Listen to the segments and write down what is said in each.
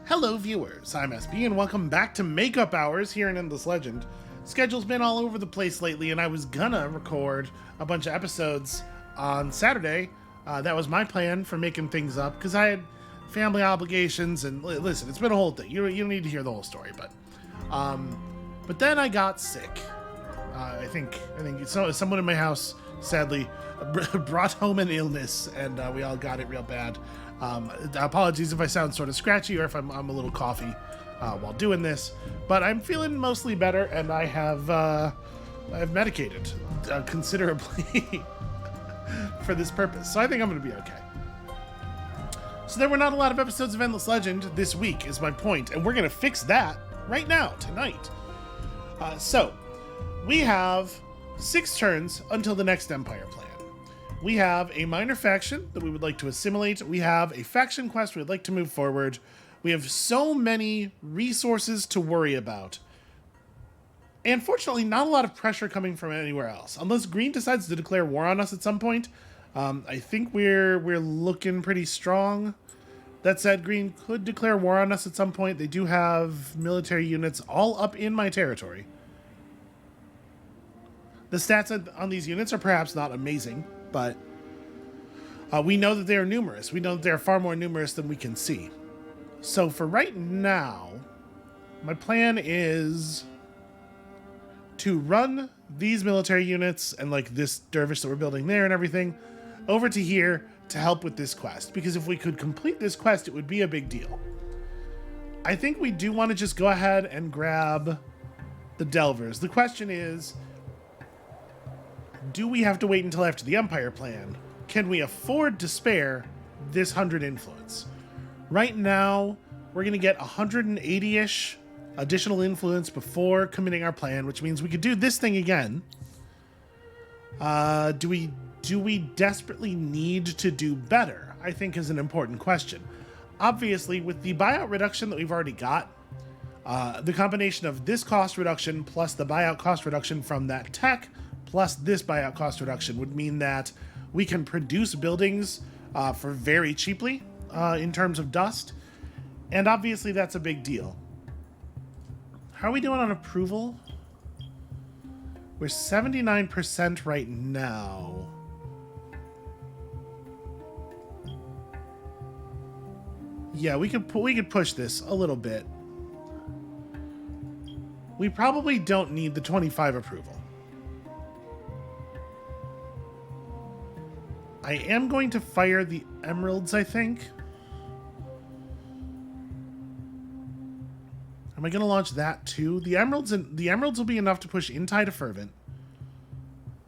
Hello viewers, I'm SB and welcome back to Makeup Hours here in Endless Legend. Schedule's been all over the place lately and I was gonna record a bunch of episodes on Saturday. That was my plan for making things up because I had family obligations and listen, it's been a whole thing. You don't need to hear the whole story, but then I got sick. I think someone in my house sadly brought home an illness and we all got it real bad. Apologies if I sound sort of scratchy or if I'm a little coffee while doing this, but I'm feeling mostly better and I've medicated considerably for this purpose, so I think I'm going to be okay. So there were not a lot of episodes of Endless Legend this week is my point, and we're going to fix that right now, tonight. So we have 6 turns until the next Empire plan. We have a minor faction that we would like to assimilate. We have a faction quest we'd like to move forward. We have so many resources to worry about. And fortunately, not a lot of pressure coming from anywhere else. Unless Green decides to declare war on us at some point. I think we're looking pretty strong. That said, Green could declare war on us at some point. They do have military units all up in my territory. The stats on these units are perhaps not amazing, but we know that they are numerous. We know that they are far more numerous than we can see. So for right now, my plan is to run these military units and like this dervish that we're building there and everything over to here to help with this quest. Because if we could complete this quest, it would be a big deal. I think we do want to just go ahead and grab the Delvers. The question is, do we have to wait until after the Empire plan? Can we afford to spare this 100 influence? Right now, we're going to get 180-ish additional influence before committing our plan, which means we could do this thing again. Do we desperately need to do better? I think is an important question. Obviously, with the buyout reduction that we've already got, the combination of this cost reduction plus the buyout cost reduction from that tech plus this buyout cost reduction would mean that we can produce buildings for very cheaply in terms of dust. And obviously that's a big deal. How are we doing on approval? We're 79% right now. Yeah, we could push this a little bit. We probably don't need the 25 approval. I am going to fire the emeralds, I think. Am I going to launch that too? The emeralds will be enough to push Intai to Fervent.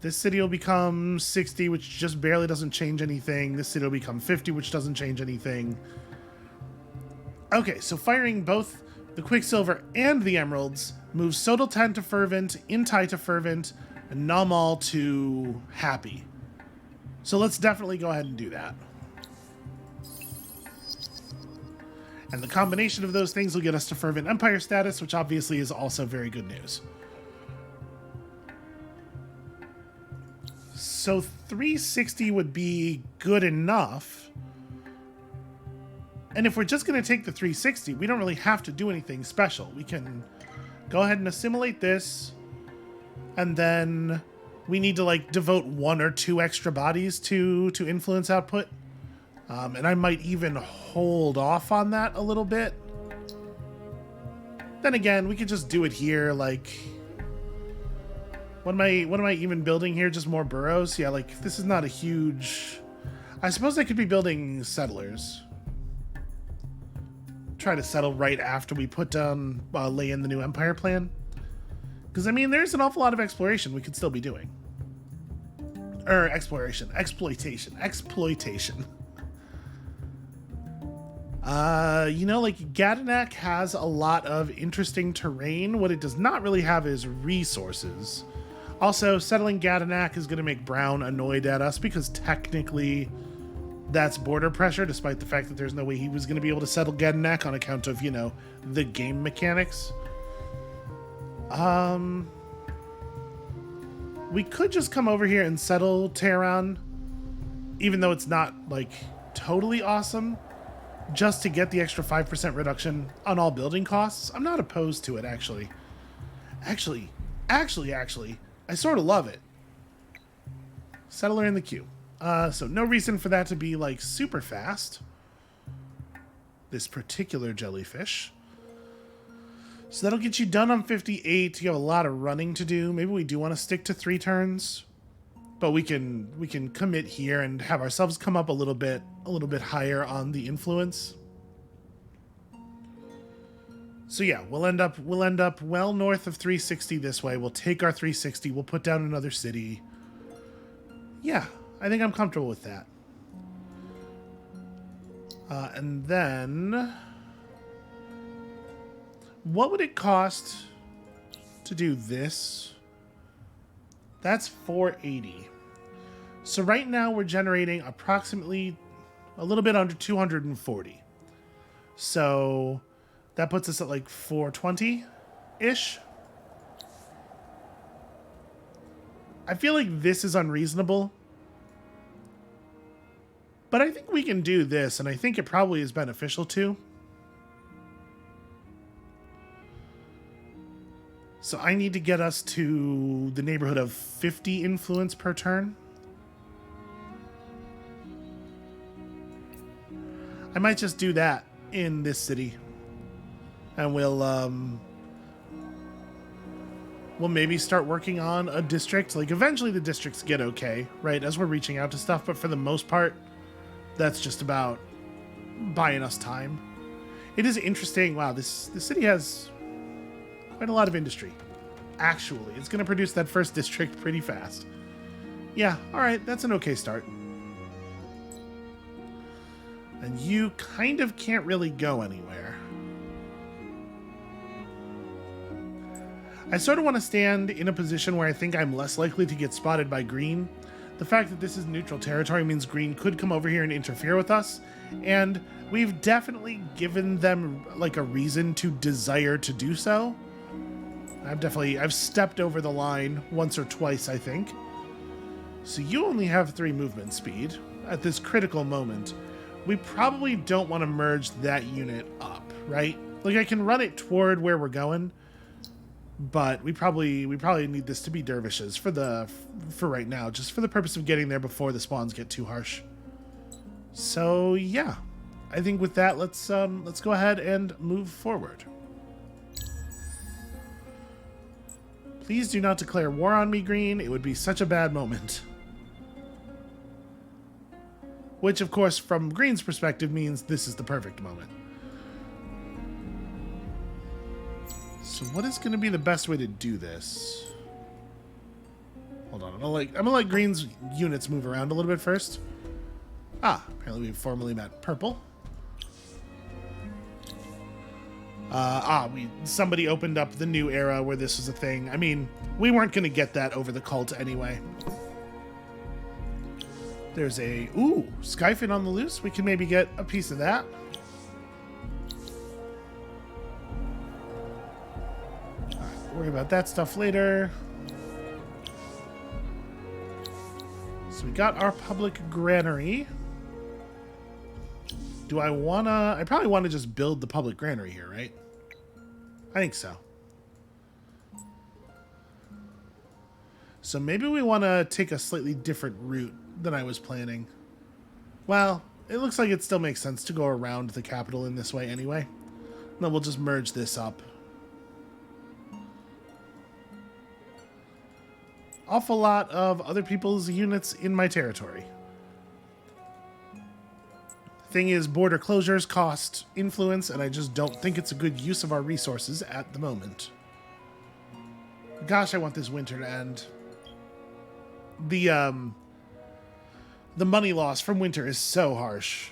This city will become 60, which just barely doesn't change anything. This city will become 50, which doesn't change anything. Okay, so firing both the Quicksilver and the emeralds moves Sodal 10 to Fervent, Intai to Fervent, and Namal to Happy. So let's definitely go ahead and do that. And the combination of those things will get us to Fervent Empire status, which obviously is also very good news. So 360 would be good enough. And if we're just going to take the 360, we don't really have to do anything special. We can go ahead and assimilate this, and then we need to like devote 1 or 2 extra bodies to influence output. And I might even hold off on that a little bit. Then again, we could just do it here. Like, what am I even building here? Just more burrows? Yeah, like this is not a huge. I suppose I could be building settlers. Try to settle right after we put down, lay in the new Empire plan. Because I mean, there's an awful lot of exploration we could still be doing. Or exploration, exploitation. Like Gadanak has a lot of interesting terrain. What it does not really have is resources. Also, settling Gadanak is going to make Brown annoyed at us because technically that's border pressure, despite the fact that there's no way he was going to be able to settle Gadanak on account of, the game mechanics. We could just come over here and settle Tehran, even though it's not, like, totally awesome. just to get the extra 5% reduction on all building costs, I'm not opposed to it, actually. Actually, I sort of love it. Settler in the queue. So no reason for that to be, like, super fast. This particular jellyfish. So that'll get you done on 58. You have a lot of running to do. Maybe we do want to stick to 3 turns. But we can commit here and have ourselves come up a little bit higher on the influence. So yeah, we'll end up well north of 360 this way. We'll take our 360. We'll put down another city. Yeah, I think I'm comfortable with that. And then, what would it cost to do this? That's 480. So right now we're generating approximately a little bit under 240. So that puts us at like 420-ish. I feel like this is unreasonable. But I think we can do this, and I think it probably is beneficial too. So I need to get us to the neighborhood of 50 influence per turn. I might just do that in this city. And we'll maybe start working on a district. Like, eventually the districts get okay, right, as we're reaching out to stuff. But for the most part, that's just about buying us time. It is interesting. Wow, this city has quite a lot of industry. Actually, it's going to produce that first district pretty fast. Yeah, all right, that's an okay start. And you kind of can't really go anywhere. I sort of want to stand in a position where I think I'm less likely to get spotted by green. The fact that this is neutral territory means green could come over here and interfere with us, and we've definitely given them like a reason to desire to do so. I've stepped over the line once or twice, I think. So you only have 3 movement speed at this critical moment. We probably don't want to merge that unit up, right? Like, I can run it toward where we're going, but we probably need this to be dervishes for right now, just for the purpose of getting there before the spawns get too harsh. So yeah, I think with that, let's go ahead and move forward. Please do not declare war on me, green. It would be such a bad moment. Which, of course, from green's perspective, means this is the perfect moment. So what is going to be the best way to do this? Hold on, I'm gonna let green's units move around a little bit first. Ah, apparently we've formally met purple. Somebody opened up the new era where this was a thing. I mean, we weren't going to get that over the cult anyway. There's a, Skyfin on the loose. We can maybe get a piece of that. Alright, worry about that stuff later. So we got our public granary. Do I wanna... I probably want to just build the public granary here, right? I think so. So maybe we want to take a slightly different route than I was planning. Well, it looks like it still makes sense to go around the capital in this way anyway. Then we'll just merge this up. Awful lot of other people's units in my territory. Thing is, border closures cost influence, and I just don't think it's a good use of our resources at the moment. Gosh, I want this winter to end. The money loss from winter is so harsh.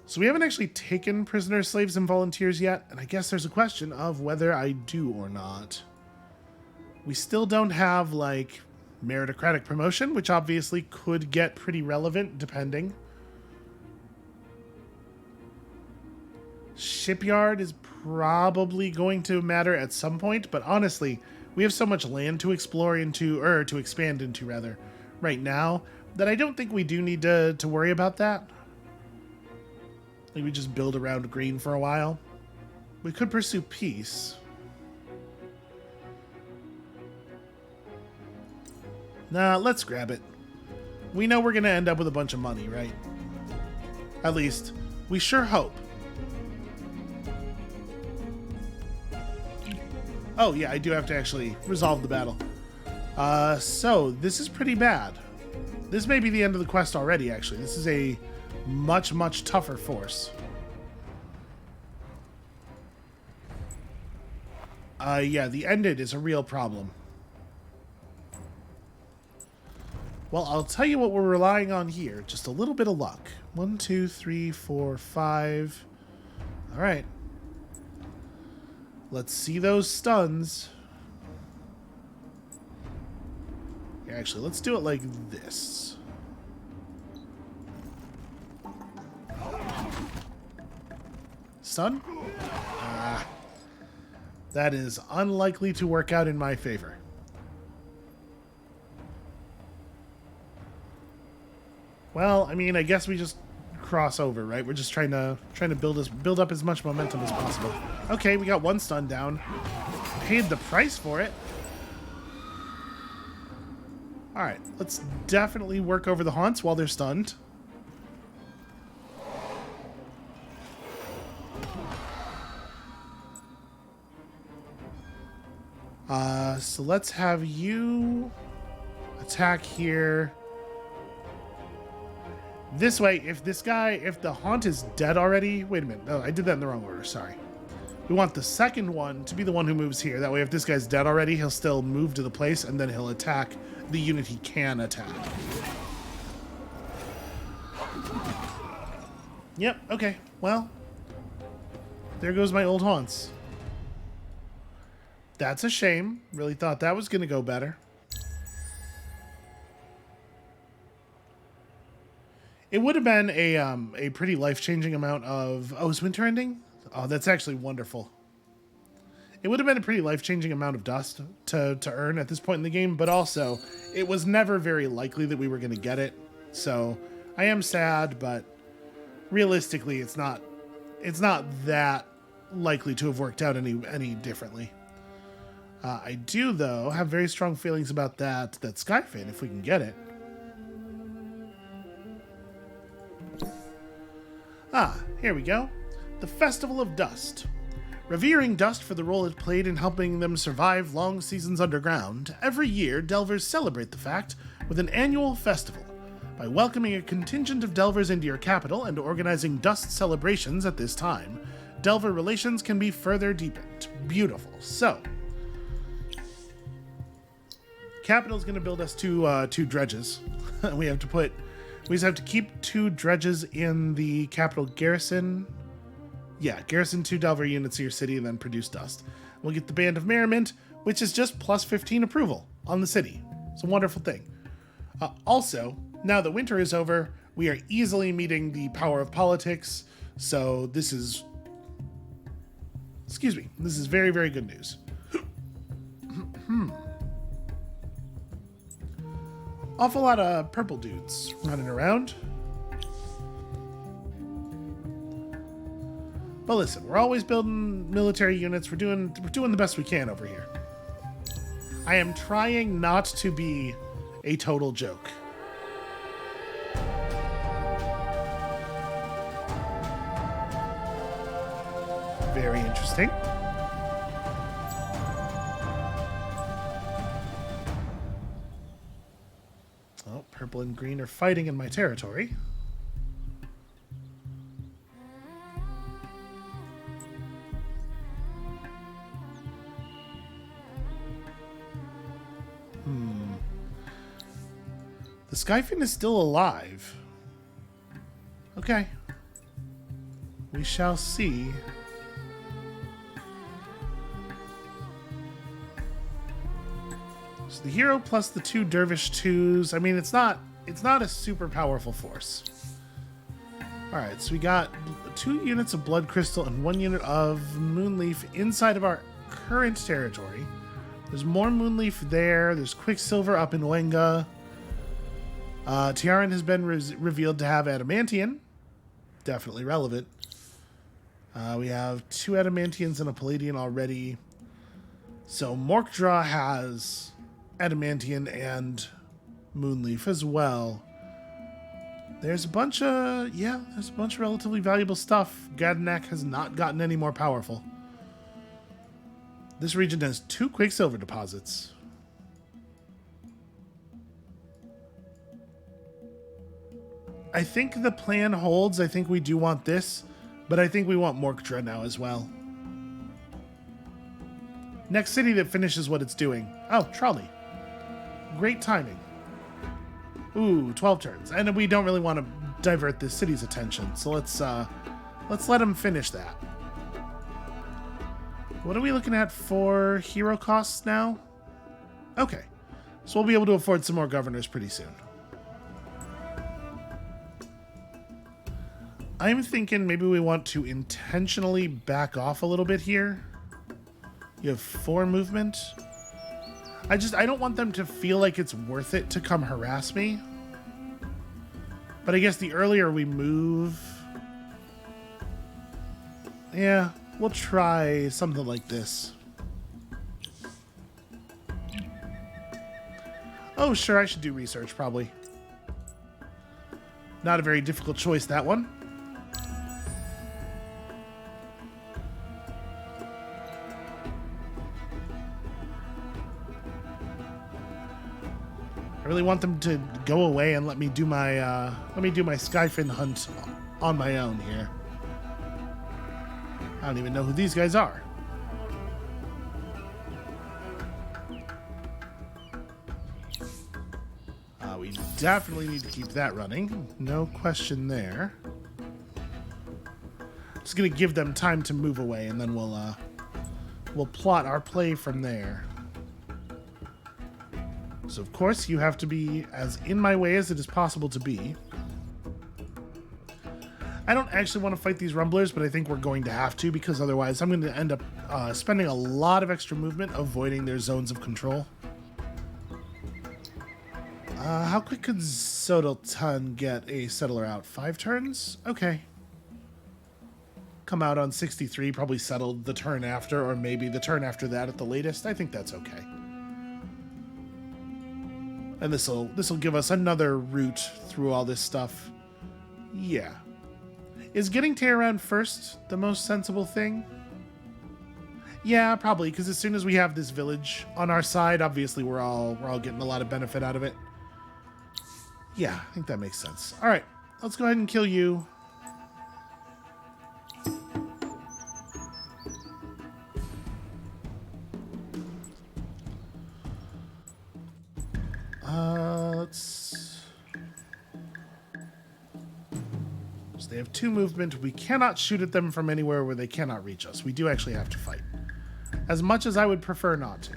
So we haven't actually taken prisoners, slaves, and volunteers yet, and I guess there's a question of whether I do or not. We still don't have, like, meritocratic promotion, which obviously could get pretty relevant, depending. Shipyard is probably going to matter at some point, but honestly, we have so much land to explore into, or to expand into, rather, right now, that I don't think we do need to worry about that. Maybe just build around green for a while. We could pursue peace. Nah, let's grab it. We know we're going to end up with a bunch of money, right? At least, we sure hope. Oh, yeah, I do have to actually resolve the battle. So, this is pretty bad. This may be the end of the quest already, actually. This is a much, much tougher force. Yeah, the ended is a real problem. Well, I'll tell you what we're relying on here. Just a little bit of luck. 1, 2, 3, 4, 5. All right. Let's see those stuns. Here, actually, let's do it like this. Stun? That is unlikely to work out in my favor. Well, I mean, I guess we just cross over, right? We're just trying to build up as much momentum as possible. Okay, we got one stun down. Paid the price for it. All right, let's definitely work over the haunts while they're stunned. So let's have you attack here. This way, if the haunt is dead already... Wait a minute. No, I did that in the wrong order. Sorry. We want the second one to be the one who moves here. That way, if this guy's dead already, he'll still move to the place, and then he'll attack the unit he can attack. Yep, okay. Well, there goes my old haunts. That's a shame. Really thought that was going to go better. It would have been a pretty life-changing amount of... Oh, is winter ending? Oh, that's actually wonderful. It would have been a pretty life-changing amount of dust to earn at this point in the game, but also, it was never very likely that we were going to get it. So, I am sad, but realistically, it's not that likely to have worked out any differently. I do, though, have very strong feelings about that Skyfin, if we can get it. Ah, here we go. The Festival of Dust. Revering dust for the role it played in helping them survive long seasons underground, every year Delvers celebrate the fact with an annual festival. By welcoming a contingent of Delvers into your capital and organizing dust celebrations at this time, Delver relations can be further deepened. Beautiful. So, Capital's going to build us two dredges. we just have to keep 2 dredges in the capital garrison. Yeah, garrison 2 Delver units of your city and then produce dust. We'll get the Band of Merriment, which is just plus 15 approval on the city. It's a wonderful thing. Also, now that winter is over, we are easily meeting the power of politics. So this is... Excuse me. This is very, very good news. Awful lot of purple dudes running around. But listen, we're always building military units. We're doing the best we can over here. I am trying not to be a total joke. Very interesting. Oh, purple and green are fighting in my territory. The Skyfin is still alive. Okay. We shall see. So the hero plus the 2 dervish 2s. I mean, it's not a super powerful force. Alright, so we got 2 units of blood crystal and 1 unit of moonleaf inside of our current territory. There's more moonleaf there. There's quicksilver up in Wenga. Tiaran has been revealed to have adamantium. Definitely relevant. We have 2 Adamantians and a Palladian already. So Morkdraw has Adamantian and Moonleaf as well. There's a bunch of relatively valuable stuff. Gadanak has not gotten any more powerful. This region has 2 Quicksilver deposits. I think the plan holds. I think we do want this, but I think we want Morkdraw now as well. Next city that finishes what it's doing. Oh, Trolley. Great timing. Ooh, 12 turns. And we don't really want to divert this city's attention, so let's let them finish that. What are we looking at for hero costs now? Okay. So we'll be able to afford some more governors pretty soon. I'm thinking maybe we want to intentionally back off a little bit here. You have 4 movement. I don't want them to feel like it's worth it to come harass me. But I guess the earlier we move... Yeah, we'll try something like this. Oh, sure, I should do research, probably. Not a very difficult choice, that one. I really want them to go away and let me do my Skyfin hunt on my own here. I don't even know who these guys are. We definitely need to keep that running. No question there. Just gonna give them time to move away, and then we'll plot our play from there. So of course you have to be as in my way as it is possible to be. I don't actually want to fight these rumblers, but I think we're going to have to, because otherwise I'm going to end up spending a lot of extra movement avoiding their zones of control. How quick could Sodalton get a settler out? 5 turns? Okay. Come out on 63, probably settled the turn after, or maybe the turn after that at the latest. I think that's okay. And this'll give us another route through all this stuff. Yeah. Is getting Tehran first the most sensible thing? Yeah, probably, because as soon as we have this village on our side, obviously we're all getting a lot of benefit out of it. Yeah, I think that makes sense. All right, let's go ahead and kill you. So they have 2 movement. We cannot shoot at them from anywhere where they cannot reach us. We do actually have to fight. As much as I would prefer not to.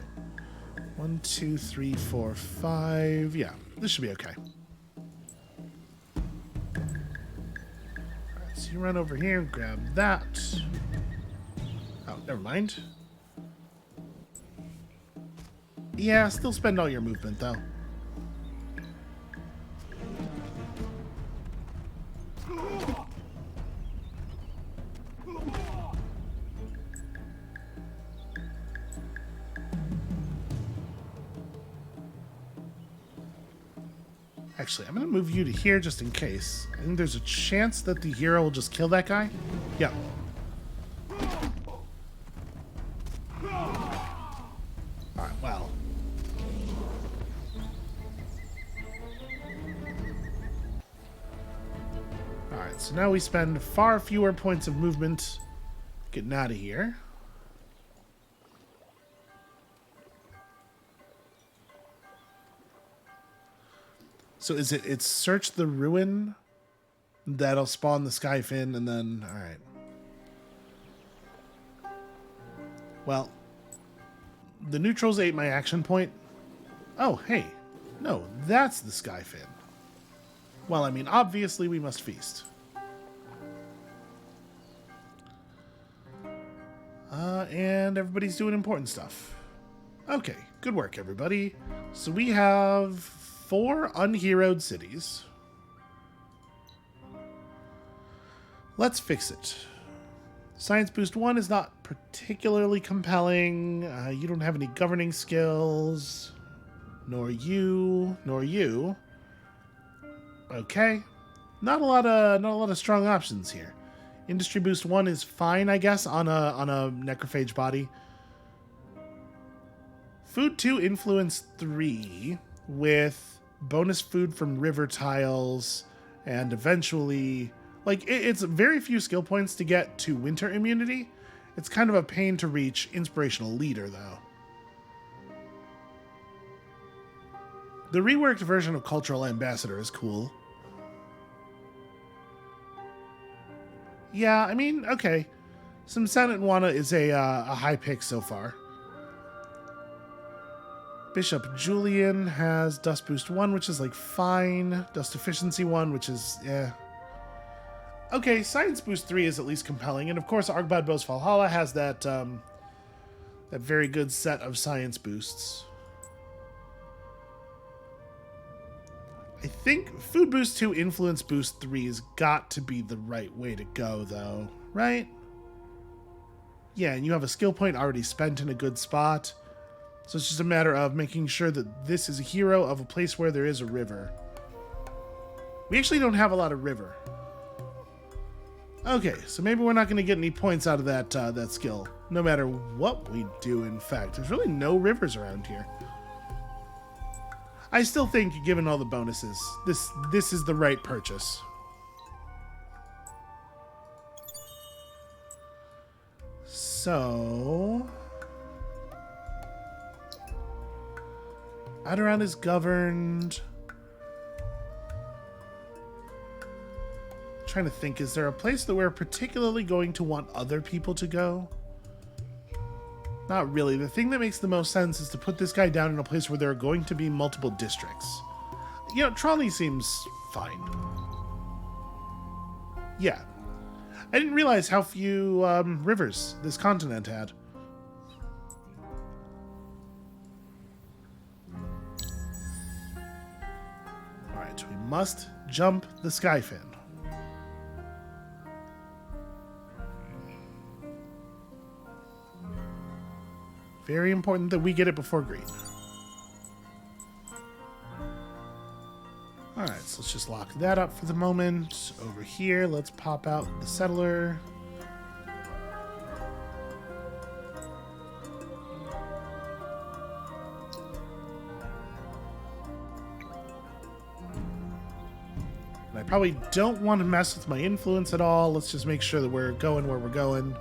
1, 2, 3, 4, 5. Yeah, this should be okay. Alright, so you run over here and grab that. Oh, never mind. Yeah, still spend all your movement, though. Actually, I'm going to move you to here just in case. I think there's a chance that the hero will just kill that guy. Yep. Alright, well. Alright, so now we spend far fewer points of movement getting out of here. So it's search the ruin that'll spawn the Skyfin, and then alright. Well, the neutrals ate my action point. Oh, hey. No, that's the Skyfin. Well, I mean, obviously we must feast. And everybody's doing important stuff. Okay, good work, everybody. So we have 4 unheroed cities. Let's fix it. Science Boost 1 is not particularly compelling. You don't have any governing skills. Nor you. Nor you. Okay. Not a lot of strong options here. Industry Boost 1 is fine, I guess, on a Necrophage body. Food 2 Influence 3 with bonus food from river tiles and eventually... Like, it's very few skill points to get to winter immunity. It's kind of a pain to reach Inspirational Leader, though. The reworked version of Cultural Ambassador is cool. Yeah, I mean, okay. Some Senate Wana is a high pick so far. Bishop Julian has Dust Boost 1, which is, like, fine. Dust Efficiency 1, which is, yeah. Okay, Science Boost 3 is at least compelling, and of course Argbad Bose Valhalla has that very good set of Science Boosts. I think Food Boost 2 Influence Boost 3 has got to be the right way to go, though, right? Yeah, and you have a skill point already spent in a good spot, so it's just a matter of making sure that this is a hero of a place where there is a river. We actually don't have a lot of river. Okay, so maybe we're not going to get any points out of that skill, no matter what we do, in fact. There's really no rivers around here. I still think, given all the bonuses, this is the right purchase. So... Adoran is governed... Trying to think, is there a place that we're particularly going to want other people to go? Not really. The thing that makes the most sense is to put this guy down in a place where there are going to be multiple districts. You know, Trolli seems fine. Yeah. I didn't realize how few rivers this continent had. Alright, we must jump the Skyfin. Very important that we get it before green. Alright, so let's just lock that up for the moment. Over here, let's pop out the settler. And I probably don't want to mess with my influence at all. Let's just make sure that we're going where we're going.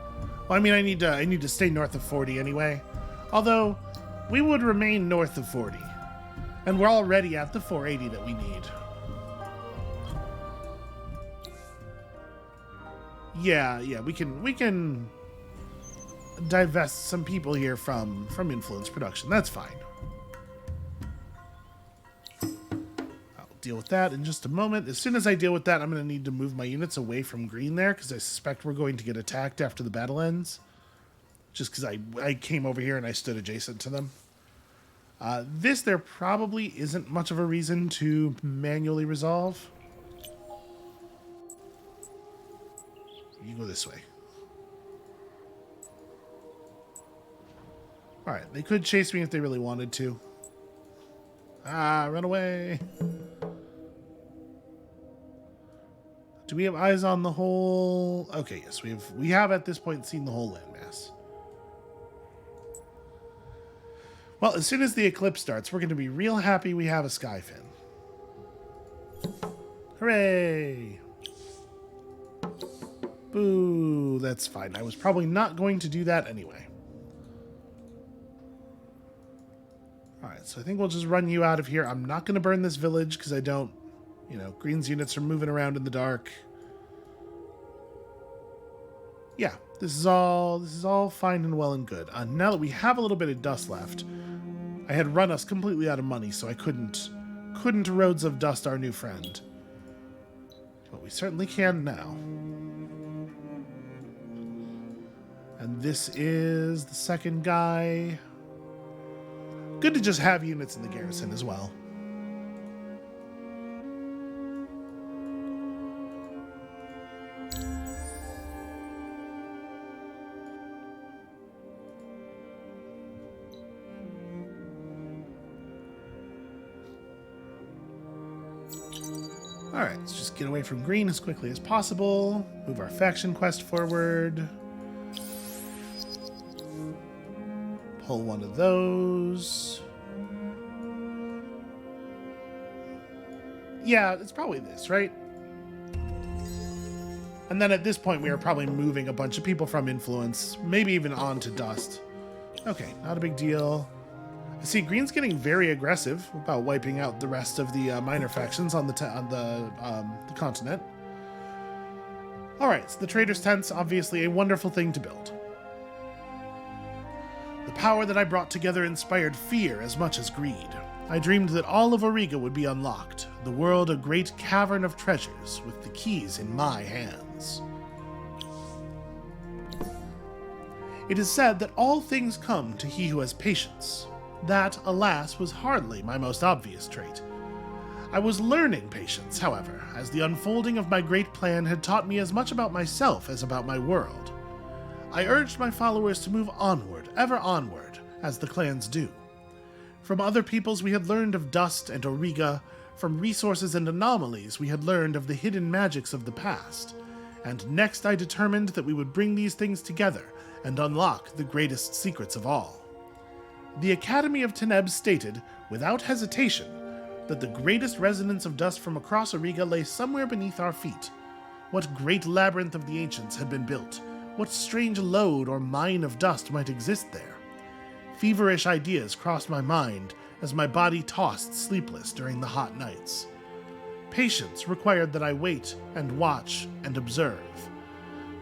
Well, I mean, I need to stay north of 40 anyway. Although, we would remain north of 40. And we're already at the 480 that we need. Yeah, we can divest some people here from influence production. That's fine. I'll deal with that in just a moment. As soon as I deal with that, I'm going to need to move my units away from green there, because I suspect we're going to get attacked after the battle ends. Just because I came over here and I stood adjacent to them. There probably isn't much of a reason to manually resolve. You go this way. Alright, they could chase me if they really wanted to. Run away. Do we have eyes on the whole? Okay, yes, we have at this point seen the whole landmass. Well, as soon as the Eclipse starts, we're going to be real happy we have a Skyfin. Hooray! Boo, that's fine. I was probably not going to do that anyway. Alright, so I think we'll just run you out of here. I'm not going to burn this village because I don't... You know, Green's units are moving around in the dark. Yeah, this is all fine and well and good. Now that we have a little bit of dust left, I had run us completely out of money, so I couldn't Roads of Dust our new friend. But we certainly can now. And this is the second guy. Good to just have units in the garrison as well. Alright, let's just get away from green as quickly as possible. Move our faction quest forward. Pull one of those. Yeah, it's probably this, right? And then at this point, we are probably moving a bunch of people from influence, maybe even on to dust. Okay, not a big deal. I see green's getting very aggressive about wiping out the rest of the minor factions on the continent. All right, so the traders' tent's obviously a wonderful thing to build. The power that I brought together inspired fear as much as greed. I dreamed that all of Auriga would be unlocked, the world a great cavern of treasures, with the keys in my hands. It is said that all things come to he who has patience. That, alas, was hardly my most obvious trait. I was learning patience, however, as the unfolding of my great plan had taught me as much about myself as about my world. I urged my followers to move onward, ever onward, as the clans do. From other peoples we had learned of dust and Auriga, from resources and anomalies we had learned of the hidden magics of the past, and next I determined that we would bring these things together and unlock the greatest secrets of all. The Academy of Teneb stated, without hesitation, that the greatest resonance of dust from across Auriga lay somewhere beneath our feet. What great labyrinth of the ancients had been built? What strange lode or mine of dust might exist there? Feverish ideas crossed my mind as my body tossed sleepless during the hot nights. Patience required that I wait and watch and observe.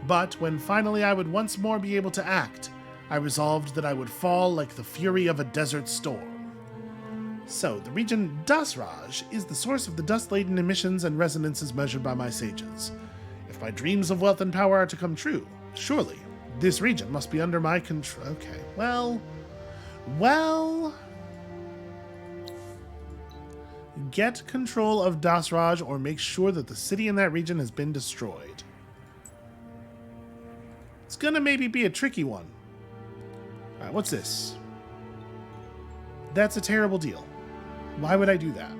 But when finally I would once more be able to act, I resolved that I would fall like the fury of a desert storm. So, the region Dasraj is the source of the dust-laden emissions and resonances measured by my sages. If my dreams of wealth and power are to come true, surely this region must be under my control. Okay, well... Get control of Dasraj or make sure that the city in that region has been destroyed. It's gonna maybe be a tricky one. Alright, what's this? That's a terrible deal. Why would I do that?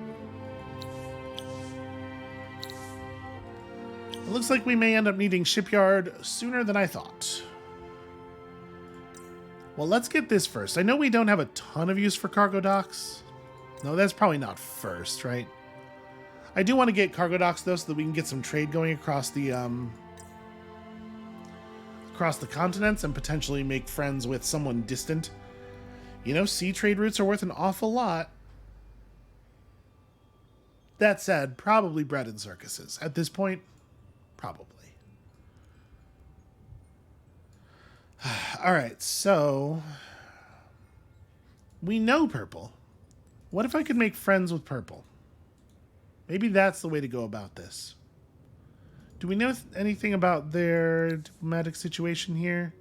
It looks like we may end up needing shipyard sooner than I thought. Well, let's get this first. I know we don't have a ton of use for cargo docks. No, that's probably not first, right? I do want to get cargo docks, though, so that we can get some trade going across the continents and potentially make friends with someone distant. You know, sea trade routes are worth an awful lot. That said, probably bread and circuses. At this point, probably. Alright, so... we know purple. What if I could make friends with purple? Maybe that's the way to go about this. Do we know anything about their diplomatic situation here?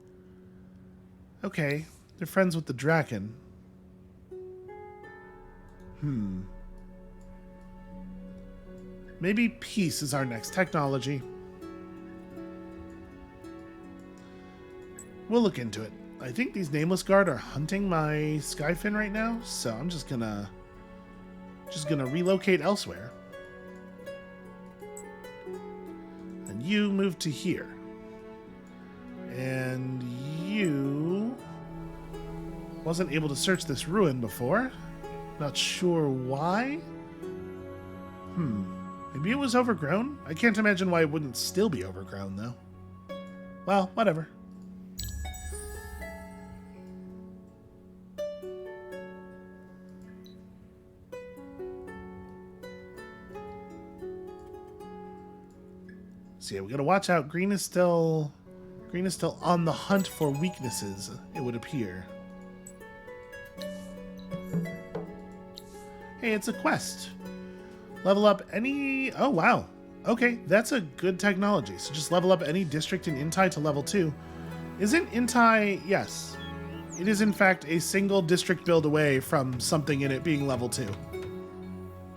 Okay, they're friends with the Draken. Maybe peace is our next technology. We'll look into it. I think these Nameless Guard are hunting my Skyfin right now, so I'm just gonna relocate elsewhere. And you move to here. And you wasn't able to search this ruin before. Not sure why. Maybe it was overgrown? I can't imagine why it wouldn't still be overgrown, though. Well, whatever. So yeah, we gotta watch out. Green is still on the hunt for weaknesses, it would appear. Hey, it's a quest. Level up any... oh, wow. Okay, that's a good technology. So just level up any district in Intai to level 2. Isn't Intai... yes. It is, in fact, a single district build away from something in it being level 2.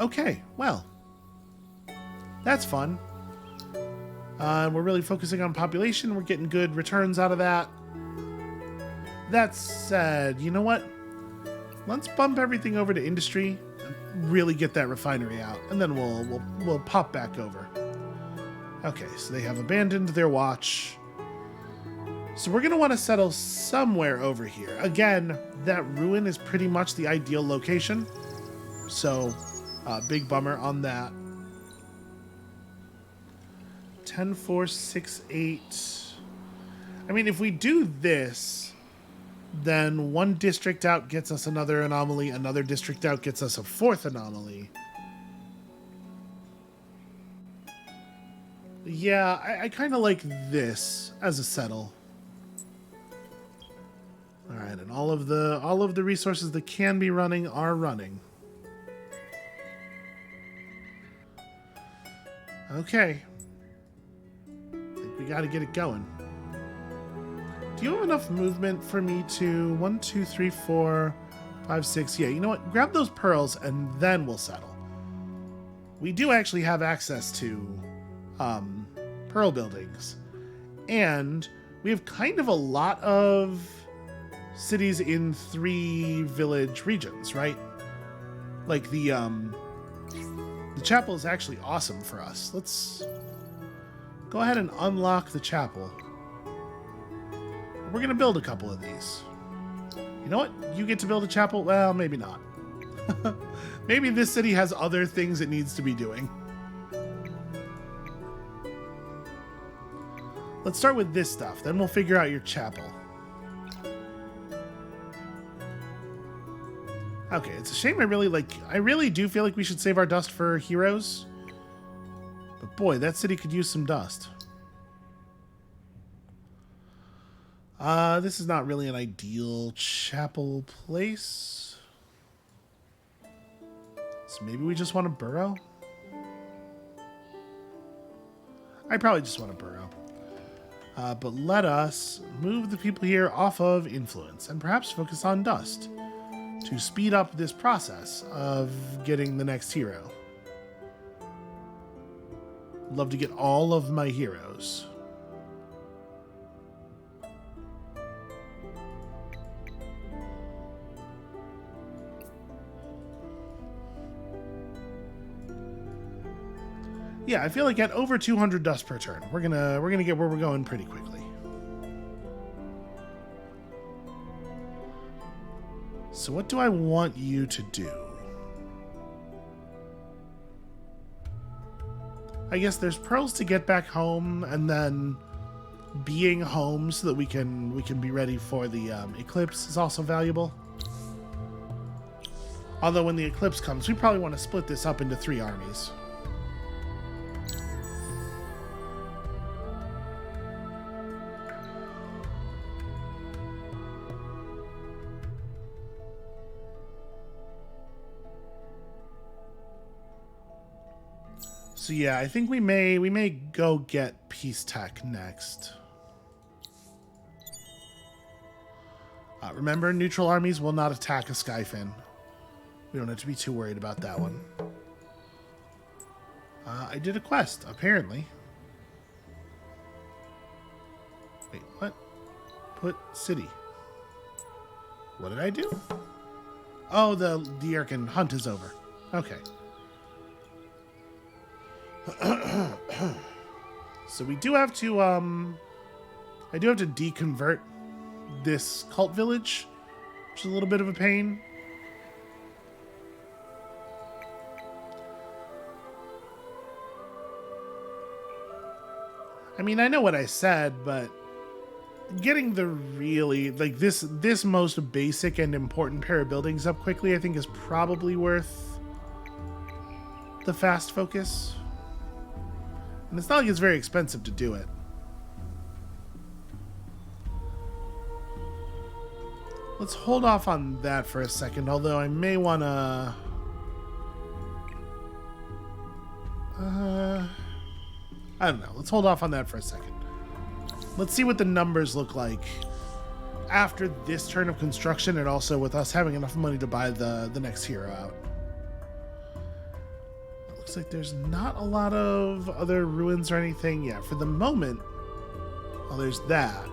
Okay, well. That's fun. We're really focusing on population. We're getting good returns out of that. That said, you know what? Let's bump everything over to industry. really get that refinery out, and then we'll pop back over. Okay, so they have abandoned their watch. So we're going to want to settle somewhere over here. Again, that ruin is pretty much the ideal location. So, big bummer on that. 10, 4, 6, 8. I mean, if we do this, then one district out gets us another anomaly. Another district out gets us a fourth anomaly. Yeah, I kind of like this as a settle. All right, and all of the resources that can be running are running. Okay. I think we got to get it going. Do you have enough movement for me to 1, 2, 3, 4, 5, 6? Yeah, you know what? Grab those pearls and then we'll settle. We do actually have access to pearl buildings, and we have kind of a lot of cities in 3 village regions, right? Like the chapel is actually awesome for us. Let's go ahead and unlock the chapel. We're gonna build a couple of these. You know what? You get to build a chapel? Well, maybe not. Maybe this city has other things it needs to be doing. Let's start with this stuff, then we'll figure out your chapel. Okay, it's a shame I really do feel like we should save our dust for heroes. But boy, that city could use some dust. This is not really an ideal chapel place. So maybe we just want to burrow? I probably just want to burrow. But let us move the people here off of influence and perhaps focus on dust to speed up this process of getting the next hero. Love to get all of my heroes. Yeah, I feel like at over 200 dust per turn, we're gonna get where we're going pretty quickly. So what do I want you to do? I guess there's pearls to get back home, and then being home so that we can be ready for the Eclipse is also valuable. Although when the Eclipse comes, we probably want to split this up into 3 armies. So yeah, I think we may go get Peace Tech next. Remember, neutral armies will not attack a Skyfin. We don't have to be too worried about that one. I did a quest, apparently. Wait, what? Put city. What did I do? Oh, the Erkin hunt is over. Okay. So we do have to, I do have to deconvert this cult village, which is a little bit of a pain. I mean, I know what I said, but getting the really, like, this most basic and important pair of buildings up quickly, I think is probably worth the fast focus. And it's not like it's very expensive to do it. Let's hold off on that for a second, although I may want to... I don't know. Let's hold off on that for a second. Let's see what the numbers look like after this turn of construction, and also with us having enough money to buy the next hero out. Looks like there's not a lot of other ruins or anything. Yeah, for the moment, well, there's that.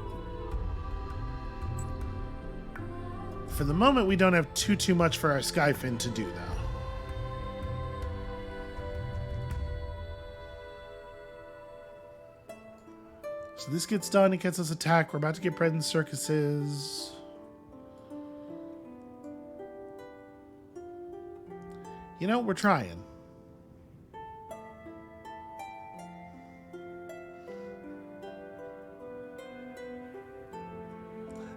For the moment, we don't have too much for our Skyfin to do, though. So this gets done. It gets us attack. We're about to get bred in circuses. You know, we're trying. I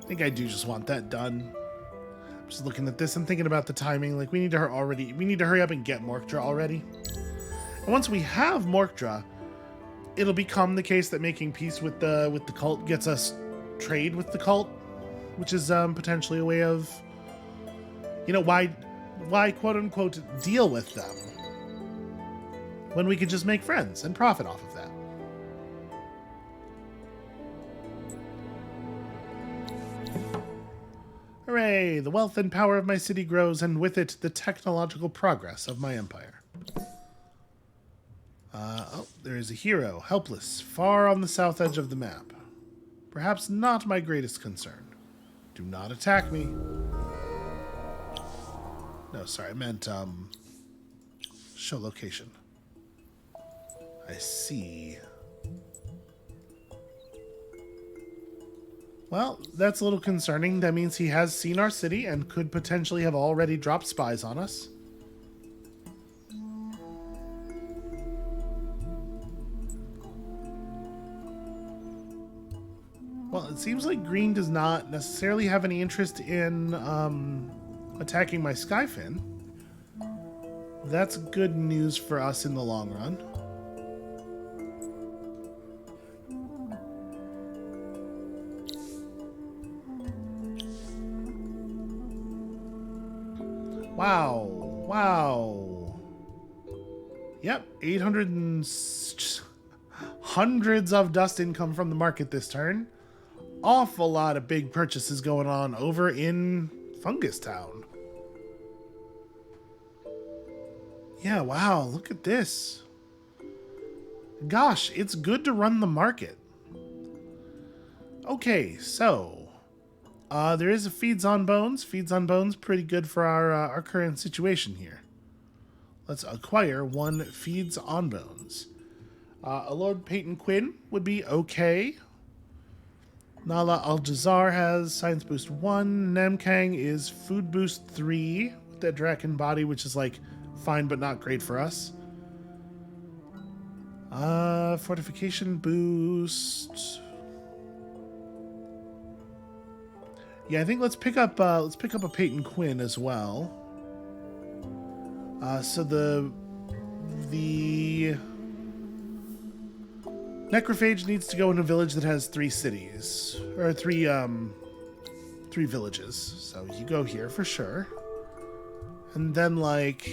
think I do just want that done. I'm just looking at this and thinking about the timing. Like, we need to hurry up and get Morkdra already. And once we have Morkdra, it'll become the case that making peace with the cult gets us trade with the cult, which is potentially a way of, you know, why quote unquote deal with them when we could just make friends and profit off of that. Hooray! The wealth and power of my city grows, and with it, the technological progress of my empire. Oh, there is a hero, helpless, far on the south edge of the map. Perhaps not my greatest concern. Do not attack me. No, sorry, I meant, show location. I see. Well, that's a little concerning. That means he has seen our city and could potentially have already dropped spies on us. Well, it seems like Green does not necessarily have any interest in attacking my Skyfin. That's good news for us in the long run. Wow. Yep, 800 and hundreds of dust income from the market this turn. Awful lot of big purchases going on over in Fungus Town. Yeah, wow, look at this. Gosh, it's good to run the market. Okay, so there is a Feeds on Bones. Feeds on Bones, pretty good for our current situation here. Let's acquire one Feeds on Bones. A Lord Peyton Quinn would be okay. Nala Al-Jazar has Science Boost 1. Namkang is Food Boost 3 with that Draken body, which is like fine but not great for us. Fortification Boost. Yeah, I think let's pick up a Peyton Quinn as well. So the Necrophage needs to go in a village that has 3 cities or 3 villages. So you go here for sure, and then like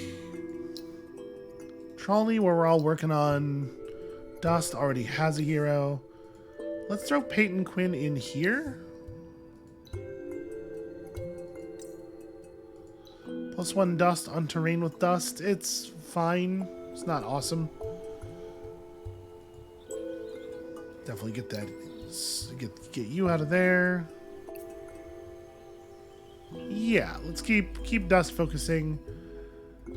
Trolley, where we're all working on Dust, already has a hero. Let's throw Peyton Quinn in here. +1 Dust on terrain with Dust. It's fine. It's not awesome. Definitely get that. Get you out of there. Yeah, let's keep Dust focusing.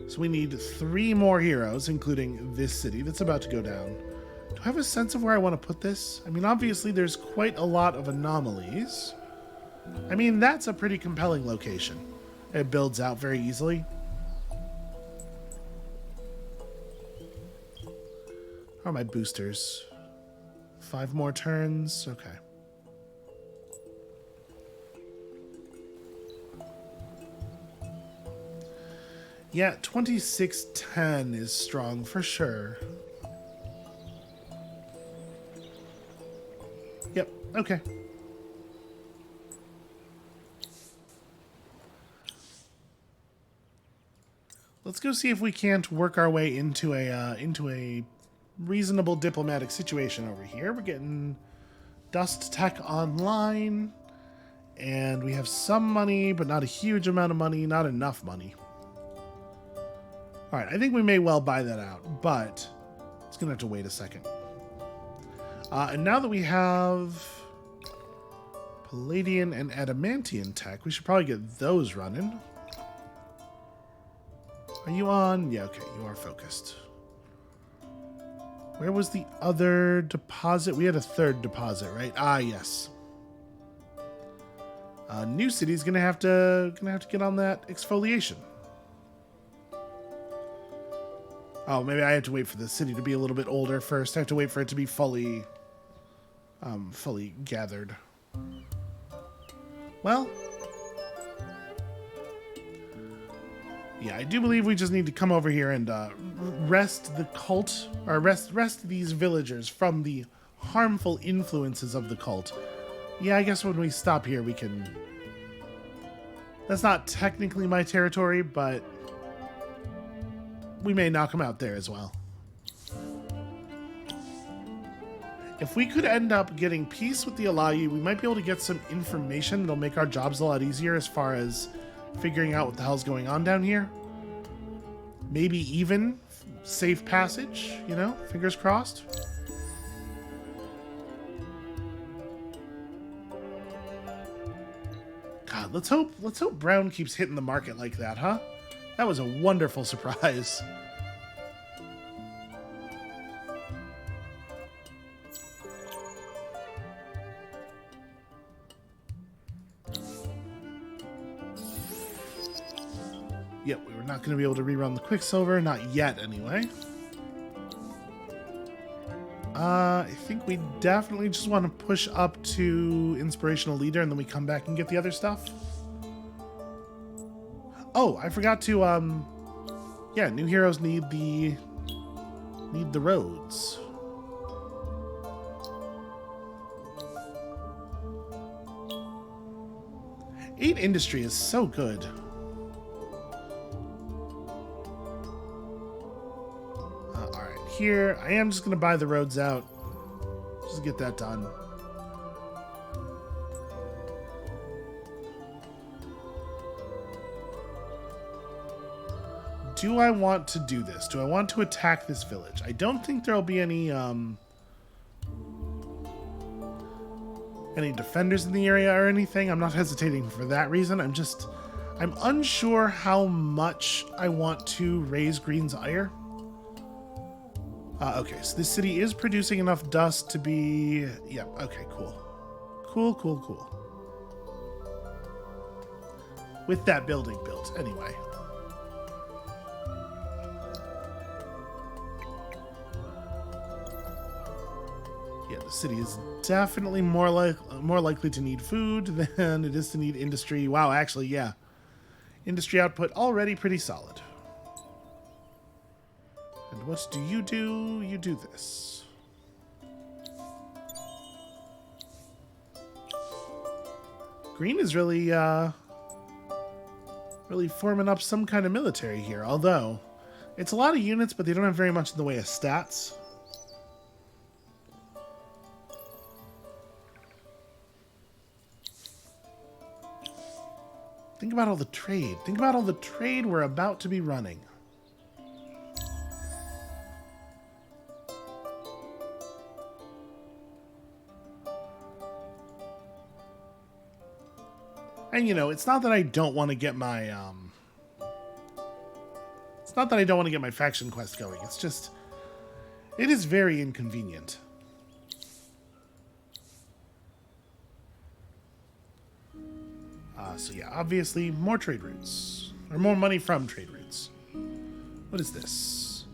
So we need 3 more heroes, including this city that's about to go down. Do I have a sense of where I want to put this? I mean, obviously there's quite a lot of anomalies. I mean, that's a pretty compelling location. It builds out very easily. How are my boosters? 5 more turns. Okay. Yeah, 2610 is strong for sure. Yep, okay. Let's go see if we can't work our way into a reasonable diplomatic situation over here. We're getting Dust Tech online, and we have some money, but not a huge amount of money, not enough money. All right, I think we may well buy that out, but it's gonna have to wait a second. And now that we have Palladian and Adamantian tech, we should probably get those running. Are you on? Yeah, okay, you are focused. Where was the other deposit? We had a third deposit, right? Ah, yes. New City's gonna have to get on that exfoliation. Oh, maybe I have to wait for the city to be a little bit older first. I have to wait for it to be fully gathered. Well, yeah, I do believe we just need to come over here and rest the cult, or rest these villagers from the harmful influences of the cult. Yeah, I guess when we stop here, we can... That's not technically my territory, but we may knock them out there as well. If we could end up getting peace with the Alayi, we might be able to get some information that'll make our jobs a lot easier as far as figuring out what the hell's going on down here. Maybe even safe passage, you know? Fingers crossed. God, let's hope Brown keeps hitting the market like that, huh? That was a wonderful surprise. Yep, we were not going to be able to rerun the Quicksilver, not yet anyway. I think we definitely just want to push up to Inspirational Leader and then we come back and get the other stuff. Oh, I forgot to, yeah, new heroes need the roads. Eight Industry is so good. Here, I am just going to buy the roads out. Just get that done. Do I want to do this? Do I want to attack this village? I don't think there'll be any defenders in the area or anything. I'm not hesitating for that reason. I'm unsure how much I want to raise Green's ire. Okay, so this city is producing enough dust to be... Yeah, okay, cool. Cool. With that building built, anyway. Yeah, the city is definitely more likely to need food than it is to need industry. Wow, actually, yeah. Industry output already pretty solid. And what do? You do this. Green is really forming up some kind of military here, although it's a lot of units, but they don't have very much in the way of stats. Think about all the trade. Think about all the trade we're about to be running. And, you know, it's not that I don't want to get my, it's not that I don't want to get my faction quest going. It's just, it is very inconvenient. So yeah, obviously, more trade routes. Or more money from trade routes. What is this?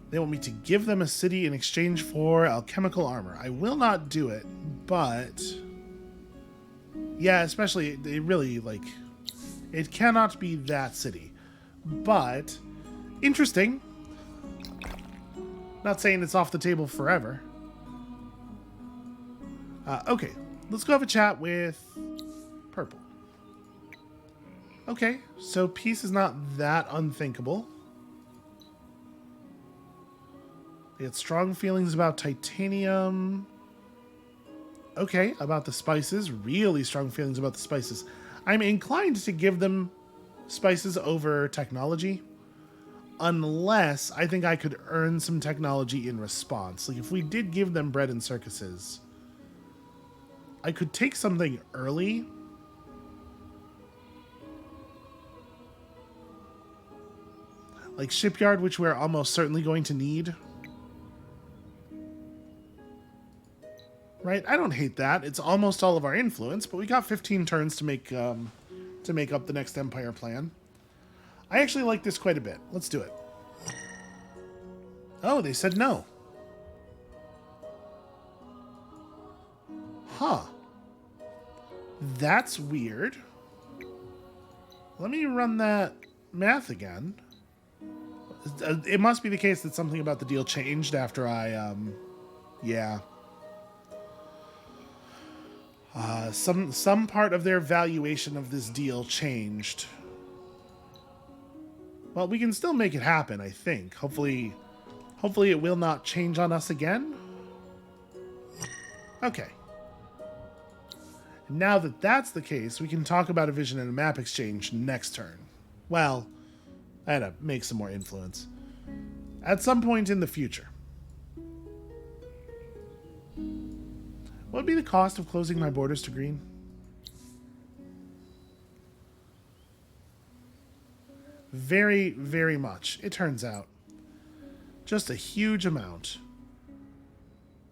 They want me to give them a city in exchange for alchemical armor. I will not do it, but... Yeah, especially, it really, like, it cannot be that city. But, interesting. Not saying it's off the table forever. Okay, let's go have a chat with Purple. Okay, so peace is not that unthinkable. They had strong feelings about titanium. Okay, about the spices. Really strong feelings about the spices. I'm inclined to give them spices over technology. Unless I think I could earn some technology in response. Like, if we did give them bread and circuses, I could take something early. Like Shipyard, which we're almost certainly going to need. Right? I don't hate that. It's almost all of our influence, but we got 15 turns to make up the next Empire plan. I actually like this quite a bit. Let's do it. Oh, they said no. Huh. That's weird. Let me run that math again. It must be the case that something about the deal changed after I, yeah. Some part of their valuation of this deal changed. Well, we can still make it happen, I think. Hopefully it will not change on us again. Okay. Now that that's the case, we can talk about a vision and a map exchange next turn. Well, I had to make some more influence. At some point in the future. What would be the cost of closing my borders to green? Very, very much, it turns out. Just a huge amount.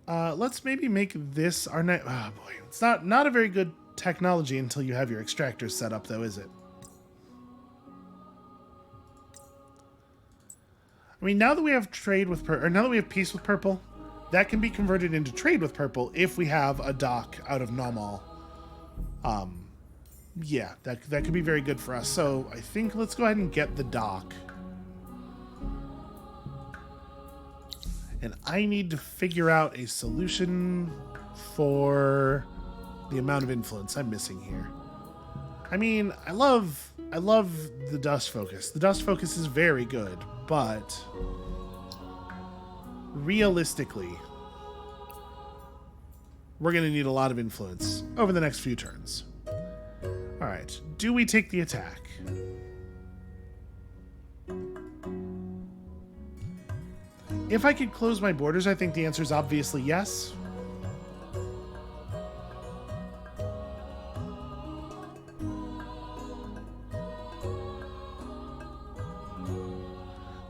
Let's maybe make this our next... Oh boy, it's not a very good technology until you have your extractors set up, though, is it? I mean, now that we have trade with now that we have peace with purple, that can be converted into trade with purple if we have a dock out of Nomal. Yeah, that could be very good for us. So I think let's go ahead and get the dock. And I need to figure out a solution for the amount of influence I'm missing here. I mean, I love the dust focus. The dust focus is very good, but realistically, we're going to need a lot of influence over the next few turns. All right, do we take the attack? If I could close my borders, I think the answer is obviously yes.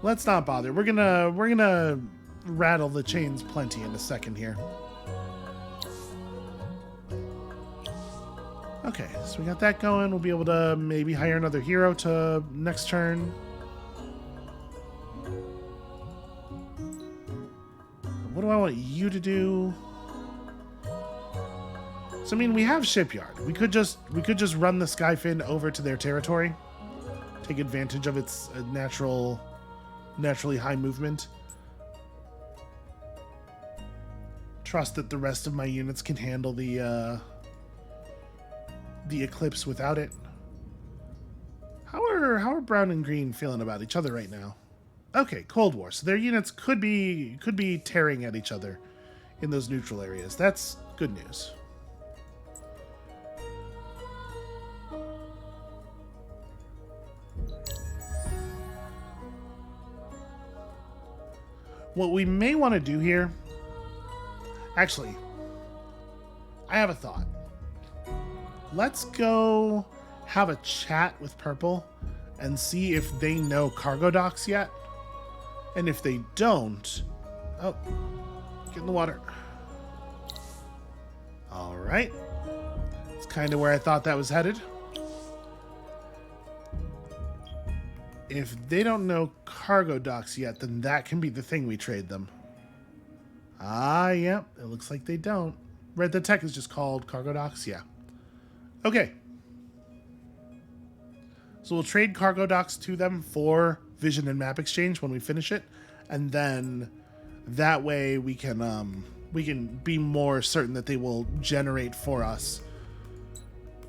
Let's not bother. We're gonna rattle the chains plenty in a second here. Okay, so we got that going. We'll be able to maybe hire another hero to next turn. What do I want you to do? So I mean, we have Shipyard. We could just run the Skyfin over to their territory, take advantage of its naturally high movement. Trust that the rest of my units can handle the Eclipse without it. How are Brown and Green feeling about each other right now? Okay, Cold War. So their units could be tearing at each other in those neutral areas. That's good news. What we may want to do here... Actually, I have a thought. Let's go have a chat with Purple and see if they know cargo docks yet. And if they don't... Oh, get in the water. All right. It's kind of where I thought that was headed. If they don't know cargo docks yet, then that can be the thing we trade them. Ah, yep. It looks like they don't. Red, the tech is just called cargo docks? Yeah. Okay. So we'll trade cargo docks to them for vision and map exchange when we finish it. And then that way we can be more certain that they will generate for us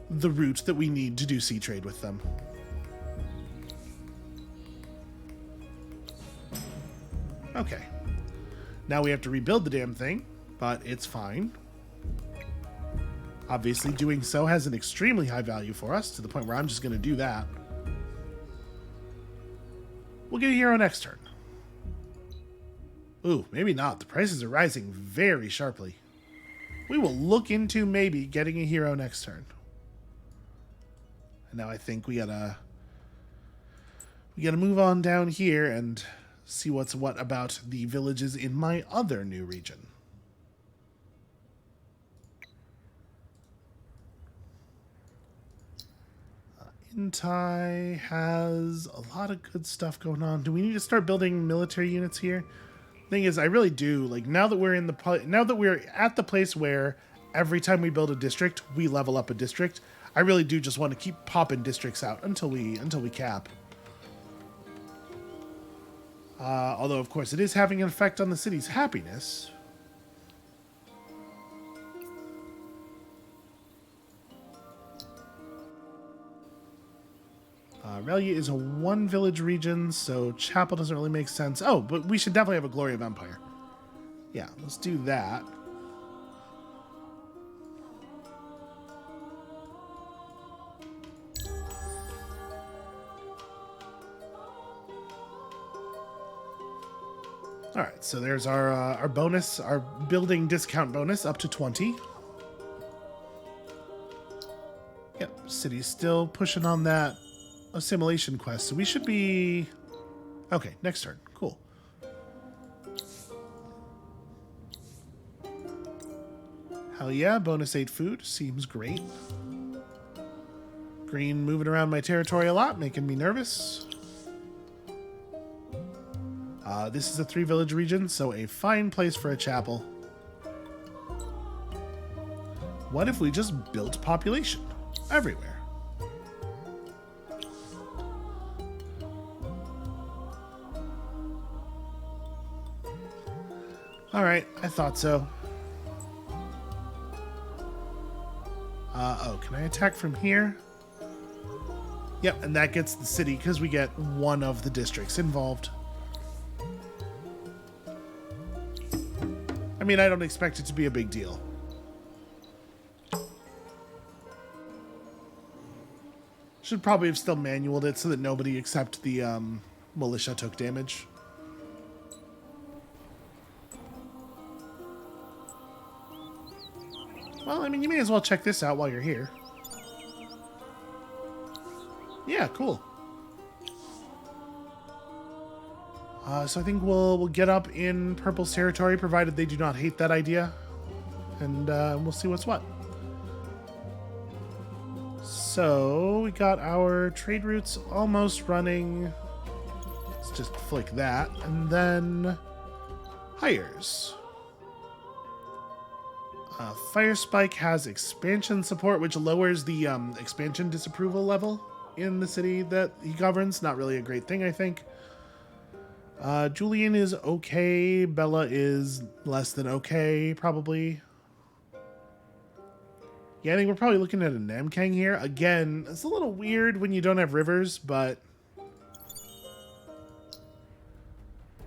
the route that we need to do sea trade with them. Okay. Now we have to rebuild the damn thing, but it's fine. Obviously, doing so has an extremely high value for us, to the point where I'm just going to do that. We'll get a hero next turn. Ooh, maybe not. The prices are rising very sharply. We will look into maybe getting a hero next turn. And now I think we gotta move on down here and see what's what about the villages in my other new region. Intai has a lot of good stuff going on. Do we need to start building military units here? Thing is, I really do. Like, now that we're at the place where every time we build a district, we level up a district, I really do just want to keep popping districts out until we cap. Although, of course, it is having an effect on the city's happiness. Relia is a one village region, so Chapel doesn't really make sense. Oh, but we should definitely have a Glory of Empire. Yeah, let's do that. Alright, so there's our bonus, our building discount bonus up to 20. Yep, city's still pushing on that assimilation quest, so we should be... Okay, next turn. Cool. Hell yeah, bonus 8 food. Seems great. Green moving around my territory a lot, making me nervous. This is a 3 village region, so a fine place for a chapel. What if we just built population everywhere? Alright, I thought so. Oh, can I attack from here? Yep, and that gets the city because we get one of the districts involved. I mean, I don't expect it to be a big deal. Should probably have still manualed it so that nobody except the militia took damage. Well, I mean, you may as well check this out while you're here. Yeah, cool. So I think we'll get up in Purple's territory, provided they do not hate that idea. And we'll see what's what. So we got our trade routes almost running. Let's just flick that. And then hires. Fire Spike has expansion support, which lowers the expansion disapproval level in the city that he governs. Not really a great thing, I think. Julian is okay. Bella is less than okay, probably. Yeah, I think we're probably looking at a Namkang here. Again, it's a little weird when you don't have rivers, but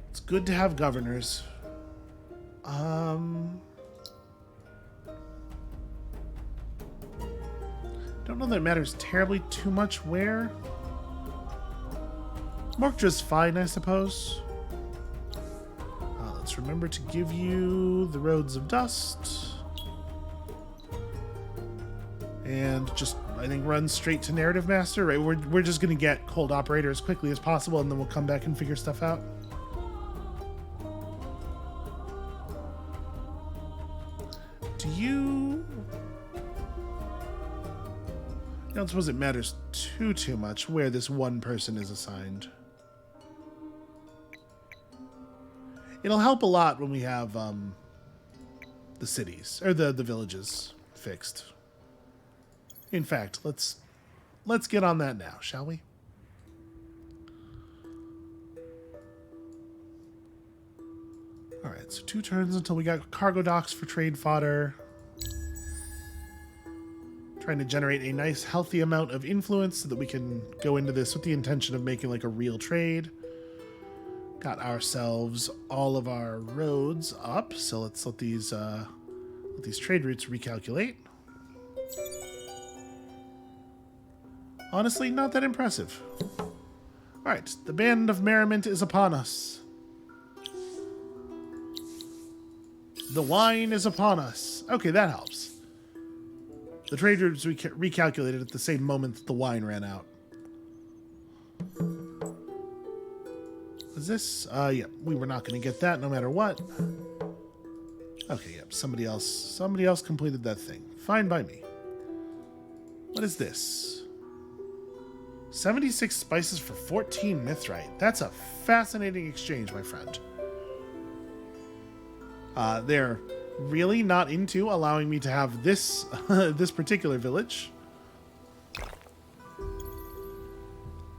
it's good to have governors. Don't know that it matters terribly too much where. Morkdra's fine, I suppose. Let's remember to give you the Roads of Dust. And just, I think, run straight to Narrative Master, right? We're just going to get Cold Operator as quickly as possible, and then we'll come back and figure stuff out. Do you... I don't suppose it matters too much where this one person is assigned. It'll help a lot when we have the cities, or the villages fixed. In fact, let's get on that now, shall we? Alright, so 2 turns until we got cargo docks for trade fodder. Trying to generate a nice, healthy amount of influence so that we can go into this with the intention of making like a real trade. Got ourselves all of our roads up, so let's let these trade routes recalculate. Honestly, not that impressive. Alright, the band of merriment is upon us. The wine is upon us. Okay, that helps. The trade routes recalculated at the same moment that the wine ran out. Is this? Yeah, we were not going to get that no matter what. Okay, yep, somebody else completed that thing. Fine by me. What is this? 76 spices for 14 mithrite. That's a fascinating exchange, my friend. They're really not into allowing me to have this this particular village.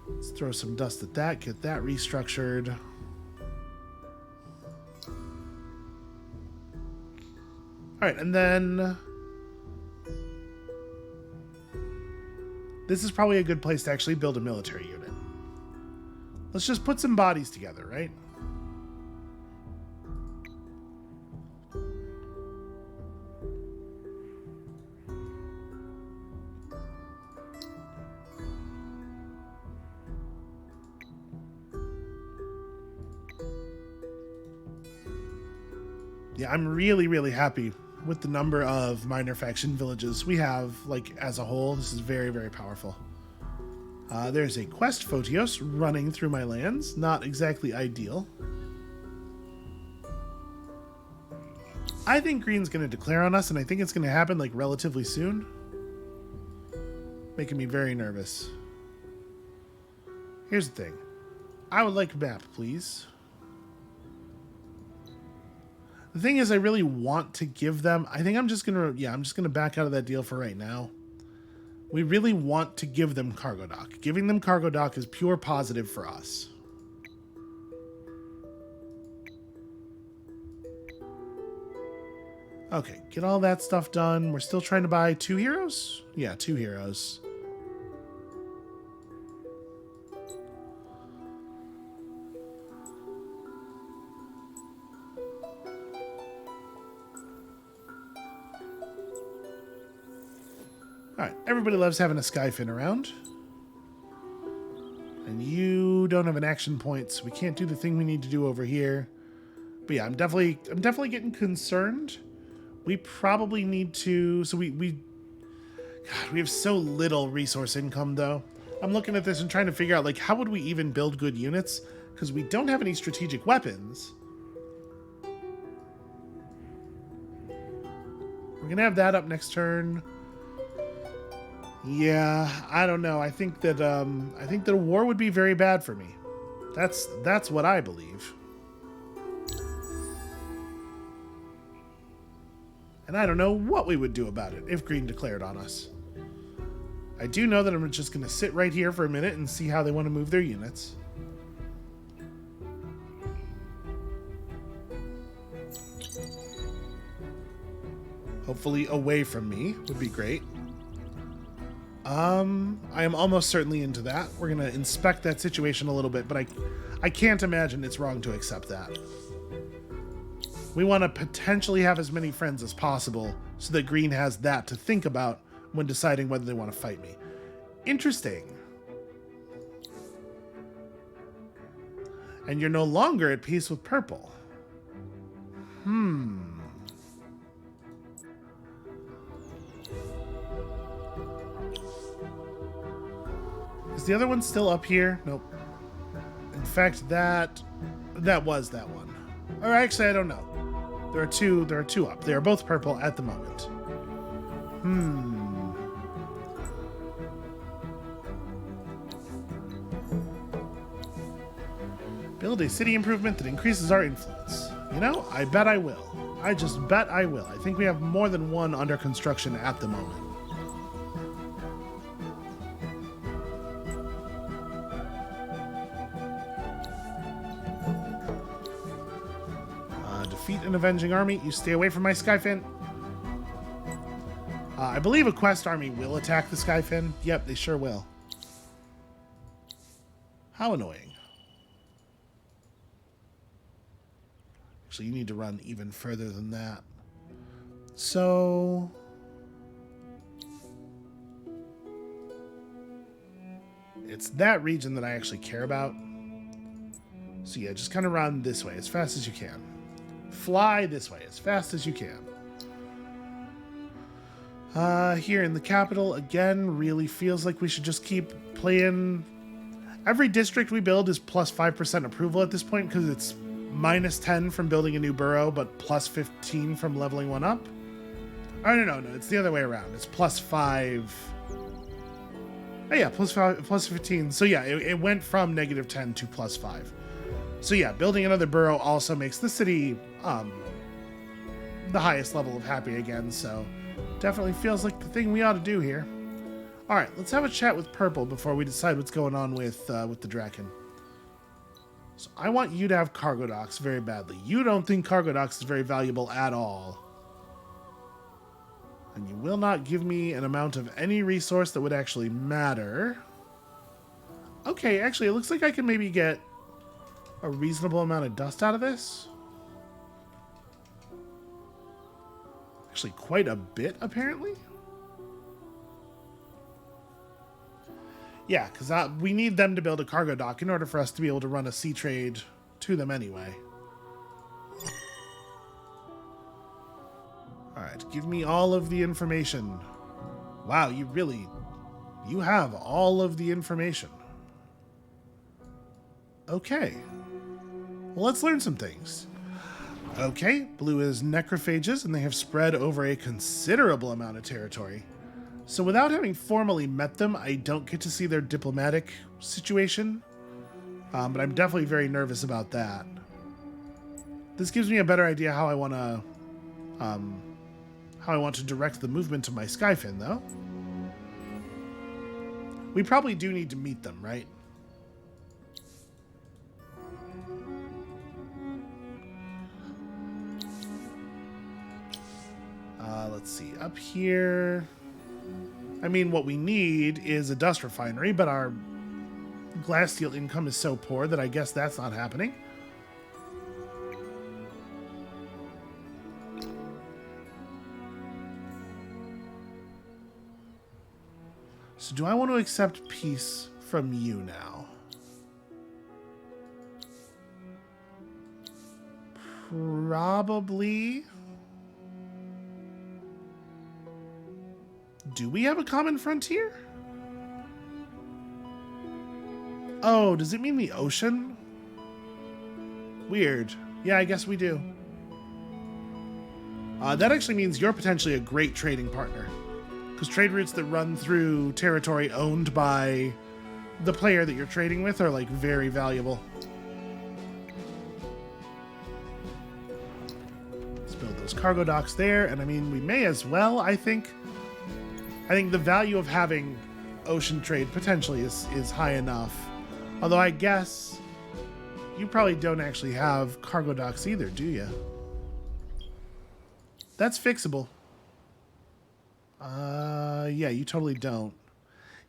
Let's throw some dust at that, get that restructured. All right, and then this is probably a good place to actually build a military unit. Let's just put some bodies together, right? Yeah, I'm really, really happy with the number of minor faction villages we have, like, as a whole. This is very, very powerful. There's a quest Photios running through my lands. Not exactly ideal. I think Green's going to declare on us, and I think it's going to happen, like, relatively soon. Making me very nervous. Here's the thing. I would like a map, please. The thing is, I really want to give them... I think I'm just going to back out of that deal for right now. We really want to give them cargo dock. Giving them cargo dock is pure positive for us. Okay, get all that stuff done. We're still trying to buy 2 heroes? Yeah, 2 heroes. Alright, everybody loves having a Skyfin around. And you don't have an action point, so we can't do the thing we need to do over here. But yeah, I'm definitely getting concerned. We probably need to... So we have so little resource income, though. I'm looking at this and trying to figure out, like, how would we even build good units? Because we don't have any strategic weapons. We're going to have that up next turn. Yeah, I don't know. I think that a war would be very bad for me. That's what I believe. And I don't know what we would do about it if Green declared on us. I do know that I'm just going to sit right here for a minute and see how they want to move their units. Hopefully away from me would be great. I am almost certainly into that. We're going to inspect that situation a little bit, but I can't imagine it's wrong to accept that. We want to potentially have as many friends as possible so that Green has that to think about when deciding whether they want to fight me. Interesting. And you're no longer at peace with Purple. Is the other one still up here? Nope. In fact, that was that one. Or actually, I don't know. There are two up. They are both purple at the moment. Build a city improvement that increases our influence. You know, I bet I will. I just bet I will. I think we have more than one under construction at the moment. Defeat an avenging army. You stay away from my Skyfin. I believe a quest army will attack the Skyfin. Yep, they sure will. How annoying. Actually, you need to run even further than that. So... it's that region that I actually care about. So yeah, just kind of run this way as fast as you can. Fly this way as fast as you can. Here in the capital, again, really feels like we should just keep playing. Every district we build is plus 5% approval at this point because it's minus 10 from building a new borough, but plus 15 from leveling one up. Oh, no, it's the other way around. It's plus 5. Oh yeah, plus 15. So yeah, it went from -10 to +5. So yeah, building another borough also makes the city the highest level of happy again, so definitely feels like the thing we ought to do here. Alright, let's have a chat with Purple before we decide what's going on with the Draken. So I want you to have cargo docks very badly. You don't think cargo docks is very valuable at all. And you will not give me an amount of any resource that would actually matter. Okay, actually, it looks like I can maybe get a reasonable amount of dust out of this. Actually, quite a bit, apparently. Yeah, because we need them to build a cargo dock in order for us to be able to run a sea trade to them anyway. Alright, give me all of the information. Wow, you have all of the information. Okay. Well, let's learn some things. Okay, blue is necrophages, and they have spread over a considerable amount of territory. So without having formally met them, I don't get to see their diplomatic situation. But I'm definitely very nervous about that. This gives me a better idea how I want to direct the movement of my Skyfin, though. We probably do need to meet them, right? Let's see, up here. I mean, what we need is a dust refinery, but our glass steel income is so poor that I guess that's not happening. So do I want to accept peace from you now? Probably. Do we have a common frontier? Oh, does it mean the ocean? Weird. Yeah, I guess we do. That actually means you're potentially a great trading partner. Because trade routes that run through territory owned by the player that you're trading with are, like, very valuable. Let's build those cargo docks there, and I mean, we may as well, I think. I think the value of having ocean trade potentially is high enough. Although I guess you probably don't actually have cargo docks either, do you? That's fixable. Yeah, you totally don't.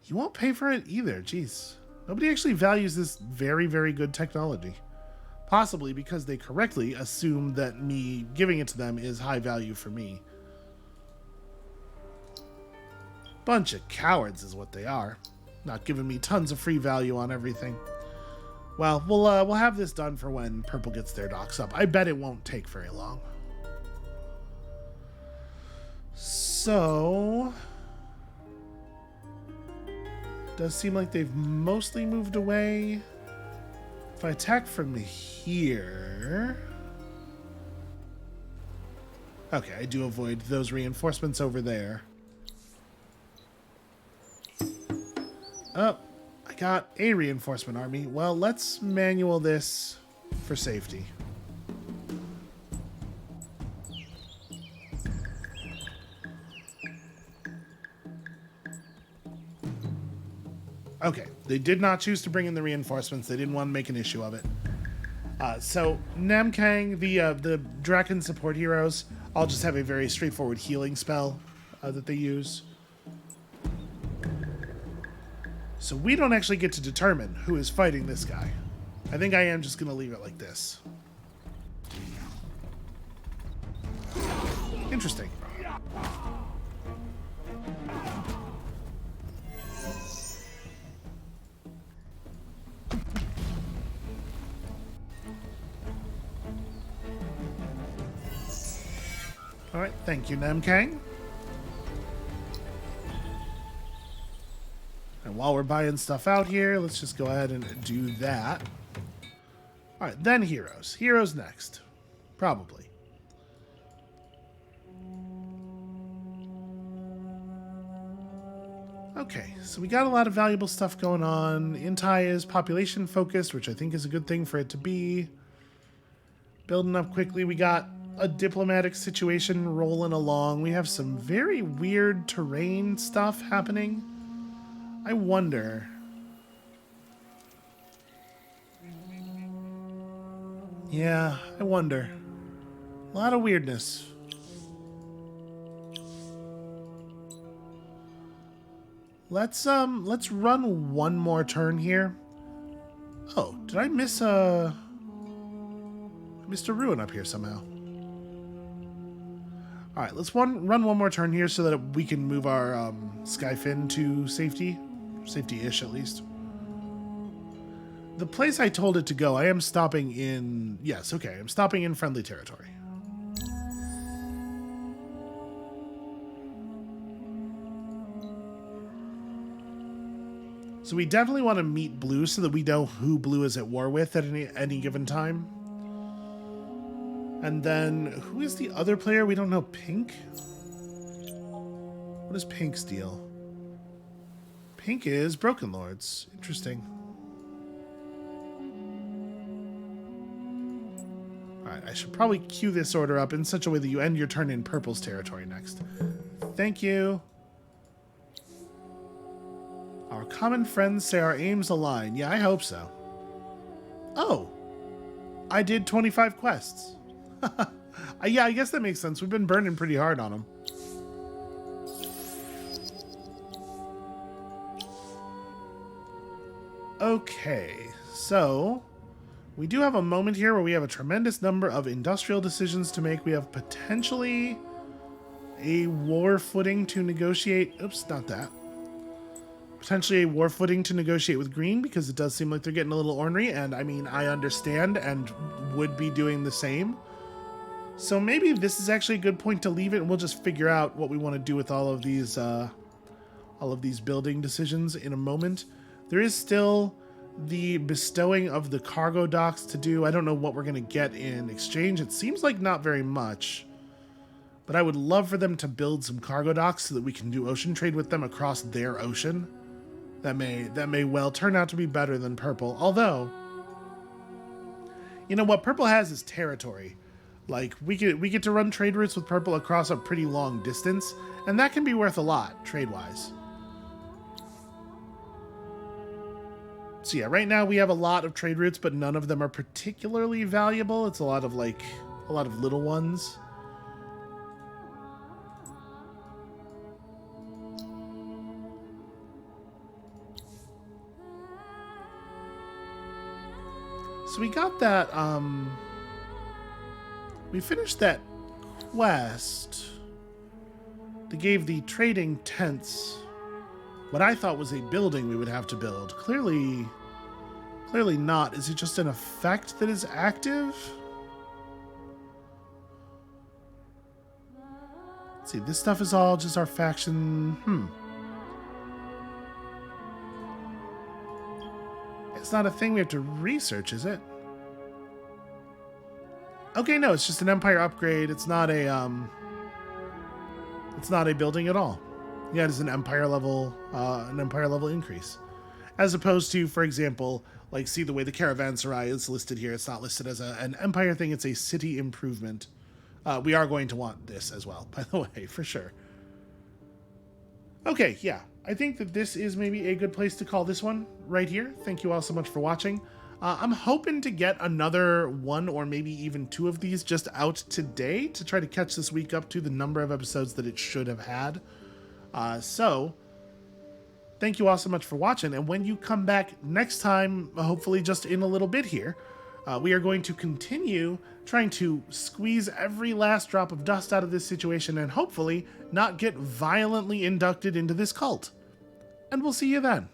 You won't pay for it either, jeez. Nobody actually values this very, very good technology. Possibly because they correctly assume that me giving it to them is high value for me. Bunch of cowards is what they are. Not giving me tons of free value on everything. Well, we'll have this done for when Purple gets their docks up. I bet it won't take very long. So, does seem like they've mostly moved away. If I attack from here, okay, I do avoid those reinforcements over there. Oh, I got a reinforcement army. Well, let's manual this for safety. Okay, they did not choose to bring in the reinforcements. They didn't want to make an issue of it. So Namkang, the Draken support heroes, I'll just have a very straightforward healing spell that they use. So we don't actually get to determine who is fighting this guy. I think I am just going to leave it like this. Interesting. All right, thank you, Namkang. And while we're buying stuff out here, let's just go ahead and do that. All right, then heroes. Heroes next. Probably. Okay, so we got a lot of valuable stuff going on. Intai is population focused, which I think is a good thing for it to be. Building up quickly. We got a diplomatic situation rolling along. We have some very weird terrain stuff happening. I wonder. Yeah, I wonder. A lot of weirdness. Let's run one more turn here. Oh, did I miss a ruin up here somehow? All right, let's run one more turn here so that we can move our Skyfin to safety. Safety-ish, at least. The place I told it to go, I am stopping in... Yes, okay, I'm stopping in friendly territory. So we definitely want to meet Blue so that we know who Blue is at war with at any given time. And then, who is the other player? We don't know. Pink? What is Pink's deal? Pink is Broken Lords. Interesting. Alright, I should probably queue this order up in such a way that you end your turn in Purple's territory next. Thank you. Our common friends say our aims align. Yeah, I hope so. Oh. I did 25 quests. Yeah, I guess that makes sense. We've been burning pretty hard on them. Okay, so we do have a moment here where we have a tremendous number of industrial decisions to make. We have potentially a war footing to negotiate. Oops, not that. Potentially a war footing to negotiate with Green, because it does seem like they're getting a little ornery, and I mean, I understand and would be doing the same. So maybe this is actually a good point to leave it, and we'll just figure out what we want to do with all of these building decisions in a moment. There is still the bestowing of the cargo docks to do. I don't know what we're going to get in exchange. It seems like not very much, but I would love for them to build some cargo docks so that we can do ocean trade with them across their ocean. That may well turn out to be better than Purple. Although, you know, what Purple has is territory. Like, we get to run trade routes with Purple across a pretty long distance, and that can be worth a lot, trade-wise. So yeah, right now we have a lot of trade routes, but none of them are particularly valuable. It's a lot of little ones. So we got that, we finished that quest that gave the trading tents what I thought was a building we would have to build. Clearly not. Is it just an effect that is active? Let's see, this stuff is all just our faction. It's not a thing we have to research, is it? Okay, no, it's just an Empire upgrade. It's not a building at all. Yeah, it is an Empire level increase. As opposed to, for example, like, see the way the Caravanserai is listed here. It's not listed as an Empire thing. It's a city improvement. We are going to want this as well, by the way, for sure. Okay, yeah. I think that this is maybe a good place to call this one right here. Thank you all so much for watching. I'm hoping to get another one or maybe even two of these just out today to try to catch this week up to the number of episodes that it should have had. So, thank you all so much for watching. And when you come back next time, hopefully just in a little bit here, we are going to continue trying to squeeze every last drop of dust out of this situation and hopefully not get violently inducted into this cult. And we'll see you then.